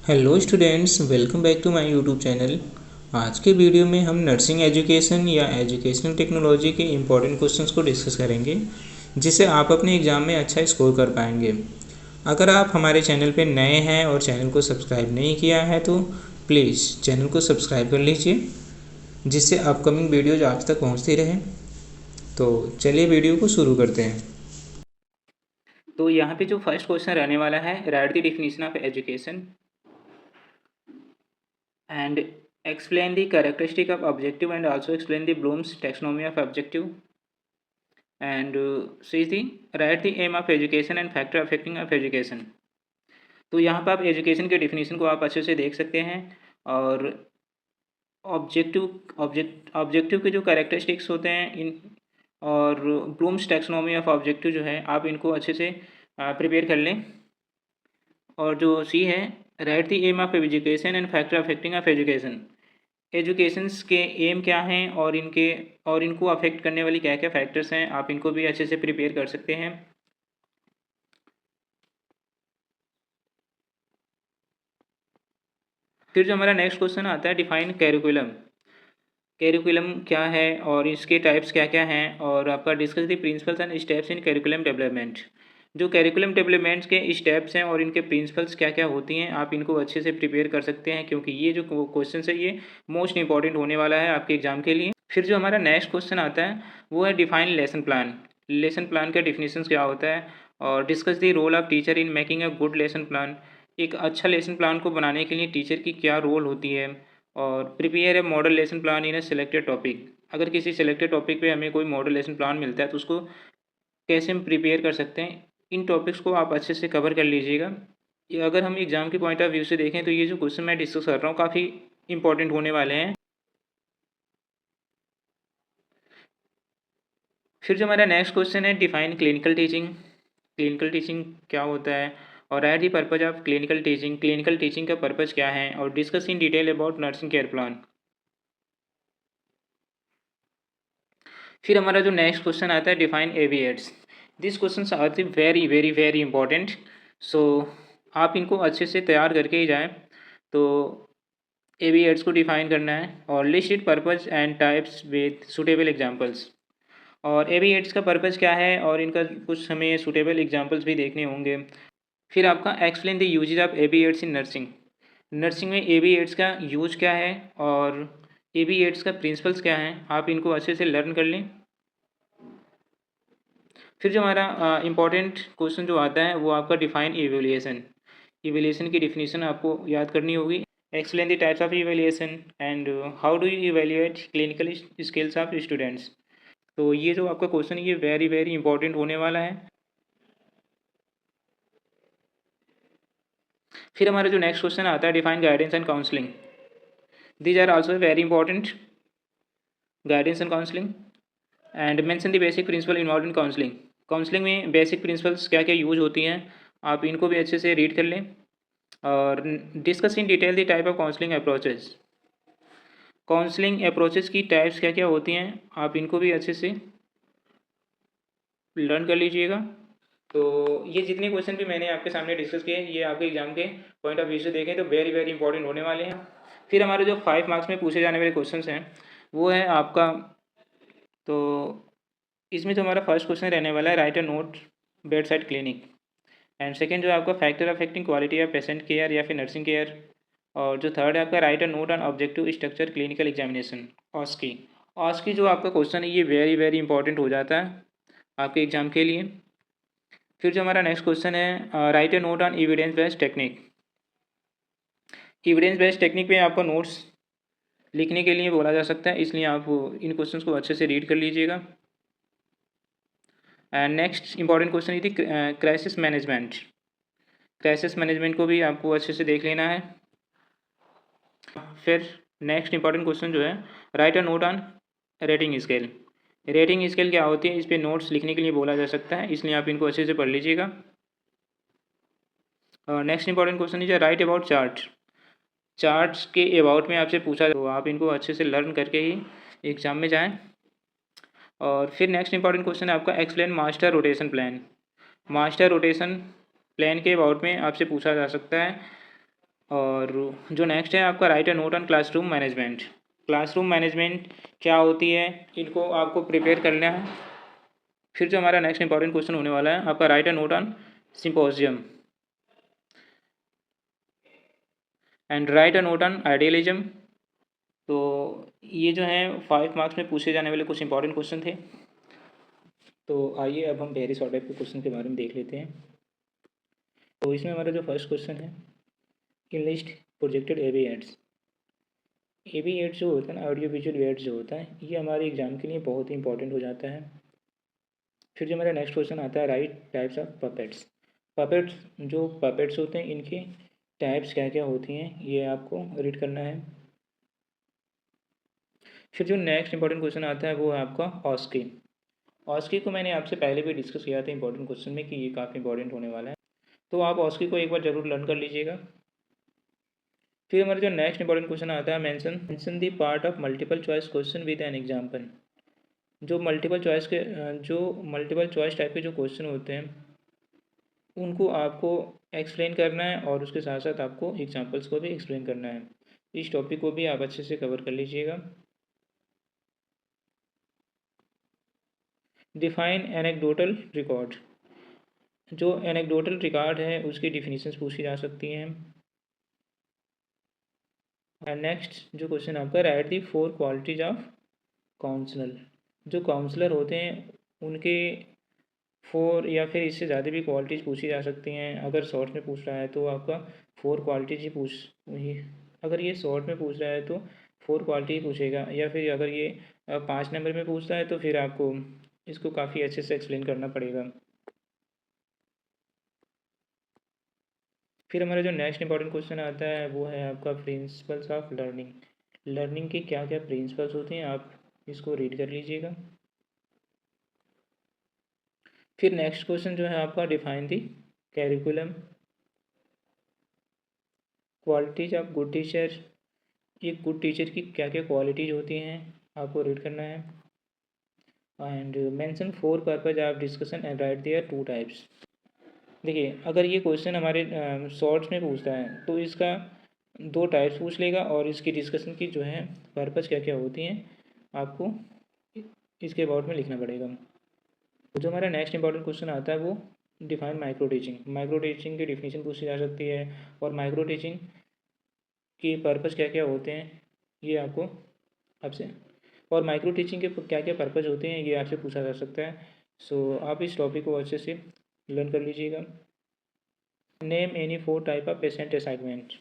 Hello students, welcome back to my YouTube channel. आज के video में हम नर्सिंग एजुकेशन या एजुकेशनल टेक्नोलॉजी के इम्पॉर्टेंट क्वेश्चंस को डिस्कस करेंगे, जिससे आप अपने एग्ज़ाम में अच्छा स्कोर कर पाएंगे। अगर आप हमारे चैनल पर नए हैं और चैनल को सब्सक्राइब नहीं किया है तो प्लीज़ चैनल को सब्सक्राइब कर लीजिए, जिससे अपकमिंग वीडियोज आप तक पहुँचती रहें। तो चलिए वीडियो को शुरू करते हैं। तो यहाँ पे जो फर्स्ट क्वेश्चन रहने वाला है, write the definition of education and explain the characteristic of objective and also explain the Bloom's taxonomy of objective and see the write the aim of education and factor affecting of education। तो यहाँ पर आप education के definition को आप अच्छे से देख सकते हैं और ऑब्जेक्टिव के जो कैरेक्टरिस्टिक्स होते हैं इन और ब्लूम्स टैक्सोनॉमी ऑफ ऑब्जेक्टिव जो है आप इनको अच्छे से प्रिपेयर कर लें। और जो सी है, write the aim of education and factor affecting of education. Educations के एम क्या हैं और इनको अफेक्ट करने वाली क्या क्या फैक्टर्स हैं, आप इनको भी अच्छे से प्रिपेयर कर सकते हैं। फिर जो हमारा नेक्स्ट क्वेश्चन आता है, डिफाइन कैरिकुलम। कैरिकुलम क्या है और इसके टाइप्स क्या क्या हैं, और आपका discuss the principles and steps in curriculum development. जो कैरिकुलम डेवलपमेंट्स के स्टेप्स हैं और इनके प्रिंसिपल्स क्या क्या होती हैं, आप इनको अच्छे से प्रिपेयर कर सकते हैं, क्योंकि ये जो क्वेश्चन है ये मोस्ट इंपॉर्टेंट होने वाला है आपके एग्जाम के लिए। फिर जो हमारा नेक्स्ट क्वेश्चन आता है वो है define lesson plan. Lesson plan का डिफिनीशन क्या होता है, और discuss the role of teacher in making a good lesson plan. एक अच्छा लेसन प्लान को बनाने के लिए टीचर की क्या रोल होती है, और prepare a model lesson plan in A selected topic. अगर किसी सिलेक्टेड टॉपिक पे हमें कोई मॉडल लेसन प्लान मिलता है तो उसको कैसे हम प्रिपेयर कर सकते हैं, इन टॉपिक्स को आप अच्छे से कवर कर लीजिएगा। ये अगर हम एग्ज़ाम के पॉइंट ऑफ व्यू से देखें तो ये जो क्वेश्चन मैं डिस्कस कर रहा हूँ काफ़ी इंपॉर्टेंट होने वाले हैं। फिर जो हमारा नेक्स्ट क्वेश्चन है, define clinical teaching. Clinical teaching क्या होता है, और at the purpose of clinical teaching. Clinical teaching का पर्पज़ क्या है, और discuss in detail about nursing care plan. फिर हमारा जो नेक्स्ट क्वेश्चन आता है, define AV aids. This question are the very very very important, so आप इनको अच्छे से तैयार करके ही जाएं। तो एविएट्स को डिफाइन करना है और list it purpose and types with suitable examples. और एविएट्स का पर्पज़ क्या है और इनका कुछ हमें सूटेबल एग्जांपल्स भी देखने होंगे। फिर आपका explain the usages of AV aids in nursing. Nursing में एविएट्स का यूज क्या है और एविएट्स का प्रिंसिपल्स क्या हैं, आप इनको अच्छे से लर्न कर लें। फिर जो हमारा इम्पॉर्टेंट क्वेश्चन जो आता है वो आपका डिफाइन इवेल्युएशन। इवेल्युएशन की डिफिनीशन आपको याद करनी होगी। Explain the types of evaluation and how do you evaluate clinical skills of students. तो ये जो आपका क्वेश्चन है ये वेरी वेरी इंपॉर्टेंट होने वाला है। फिर हमारा जो नेक्स्ट क्वेश्चन आता है, define guidance and counselling. These are also very important, guidance and counselling and mention the basic principle involve in counselling. Counselling में बेसिक प्रिंसिपल्स क्या क्या यूज होती हैं, आप इनको भी अच्छे से रीड कर लें। और discuss in detail the type of counselling approaches. Counselling approaches की टाइप्स क्या क्या होती हैं, आप इनको भी अच्छे से लर्न कर लीजिएगा। तो ये जितने क्वेश्चन भी मैंने आपके सामने डिस्कस किए ये आपके एग्जाम के पॉइंट ऑफ व्यू से देखें तो वेरी वेरी इंपॉर्टेंट होने वाले हैं। फिर हमारे जो 5 मार्क्स में पूछे जाने वाले क्वेश्चन हैं वो है आपका, तो इसमें जो हमारा फर्स्ट क्वेश्चन रहने वाला है, write a note bedside clinic. And second जो आपका factor affecting quality of patient care या फिर नर्सिंग केयर। और जो थर्ड है आपका, write a note on objective structure clinical examination, OSCE. OSCE जो आपका क्वेश्चन है ये वेरी वेरी इंपॉर्टेंट हो जाता है आपके एग्जाम के लिए। फिर जो हमारा नेक्स्ट क्वेश्चन है, right A note on evidence based technique. Evidence based technique में आपको नोट्स लिखने के लिए बोला जा सकता है, इसलिए आप इन क्वेश्चंस को अच्छे से रीड कर लीजिएगा। एंड नेक्स्ट इंपॉर्टेंट क्वेश्चन ये थी क्राइसिस मैनेजमेंट। क्राइसिस मैनेजमेंट को भी आपको अच्छे से देख लेना है। फिर नेक्स्ट इंपॉर्टेंट क्वेश्चन जो है, write a note on rating scale. Rating scale क्या होती है, इस पर नोट्स लिखने के लिए बोला जा सकता है, इसलिए आप इनको अच्छे से पढ़ लीजिएगा। नेक्स्ट इंपॉर्टेंट क्वेश्चन है राइट अबाउट चार्ट। चार्ट्स के अबाउट में आपसे पूछा तो आप इनको अच्छे से लर्न करके ही एग्जाम में जाएं। और फिर नेक्स्ट इंपॉर्टेंट क्वेश्चन है आपका, explain master rotation plan. Master rotation plan के अबाउट में आपसे पूछा जा सकता है, और जो नेक्स्ट है आपका write a note on classroom management. Classroom management क्या होती है, इनको आपको प्रिपेयर करना है। फिर जो हमारा नेक्स्ट इंपॉर्टेंट क्वेश्चन होने वाला है आपका write a note on symposium and right a note on idealism. तो ये जो है 5 मार्क्स में पूछे जाने वाले कुछ इंपॉर्टेंट क्वेश्चन थे। तो आइए अब हम वेरी शॉर्ट टाइप के क्वेश्चन के बारे में देख लेते हैं। तो इसमें हमारा जो फर्स्ट क्वेश्चन है, enlist projected AV aids. AV aids जो होता है ना, ऑडियो विजुअल एड्स जो होता है, ये हमारे एग्जाम के लिए बहुत ही इंपॉर्टेंट हो जाता है। फिर जो हमारा नेक्स्ट क्वेश्चन आता है right types of puppets. Puppets, जो पपेट्स होते हैं इनकी टाइप्स क्या क्या होती हैं ये आपको रीड करना है। फिर जो नेक्स्ट इंपॉर्टेंट क्वेश्चन आता है वो है आपका ऑस्की। ऑस्की को मैंने आपसे पहले भी डिस्कस किया था इंपॉर्टेंट क्वेश्चन में कि ये काफ़ी इंपॉर्टेंट होने वाला है, तो आप ऑस्की को एक बार जरूर लर्न कर लीजिएगा। फिर हमारा जो नेक्स्ट इंपॉर्टेंट क्वेश्चन आता है mention the part of multiple choice question with an example. जो मल्टीपल चॉइस टाइप के जो क्वेश्चन होते हैं उनको आपको एक्सप्लेन करना है और उसके साथ साथ आपको एग्जांपल्स को भी एक्सप्लेन करना है। इस टॉपिक को भी आप अच्छे से कवर कर लीजिएगा। Define anecdotal record. जो एनेक्डोटल रिकॉर्ड है उसकी डिफिनीशंस पूछी जा सकती हैं। एंड नेक्स्ट जो क्वेश्चन आपका write the 4 qualities of counsellor. जो काउंसलर होते हैं उनके 4 या फिर इससे ज़्यादा भी क्वालिटीज़ पूछी जा सकती हैं। अगर शॉर्ट में पूछ रहा है तो आपका 4 क्वालिटीज़ ही अगर ये शॉर्ट में पूछ रहा है तो 4 क्वालिटी ही पूछेगा, या फिर अगर ये 5 नंबर में पूछता है तो फिर आपको इसको काफ़ी अच्छे से एक्सप्लेन करना पड़ेगा। फिर हमारा जो नेक्स्ट इंपॉर्टेंट क्वेश्चन आता है वो है आपका प्रिंसिपल्स ऑफ लर्निंग। लर्निंग के क्या क्या प्रिंसिपल्स होते हैं आप इसको रीड कर लीजिएगा। फिर नेक्स्ट क्वेश्चन जो है आपका define the curriculum. Qualities of good teacher. एक गुड टीचर की क्या क्या क्वालिटीज होती हैं आपको रीड करना है। And mention 4 purpose of discussion and write their 2 types. देखिए अगर ये क्वेश्चन हमारे शॉर्ट्स में पूछता है तो इसका 2 टाइप्स पूछ लेगा और इसकी डिस्कशन की जो है पर्पज क्या क्या होती हैं आपको इसके अबाउट में लिखना पड़ेगा। तो जो हमारा नेक्स्ट इंपॉर्टेंट क्वेश्चन आता है वो define micro teaching. Micro teaching की डिफिनीशन पूछी जा सकती है और माइक्रो टीचिंग के पर्पज़ क्या क्या होते हैं ये आपको आपसे, और माइक्रो टीचिंग के क्या क्या पर्पज़ होते हैं ये आपसे पूछा जा सकता है। सो आप इस टॉपिक को अच्छे से लर्न कर लीजिएगा। Name any 4 type of patient assignment.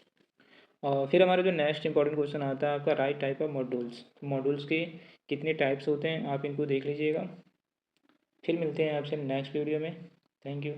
और फिर हमारा जो नेक्स्ट इंपॉर्टेंट क्वेश्चन आता है आपका right type of modules. Modules के कितने टाइप्स होते हैं आप इनको देख लीजिएगा। फिर मिलते हैं आपसे नेक्स्ट वीडियो में। Thank you.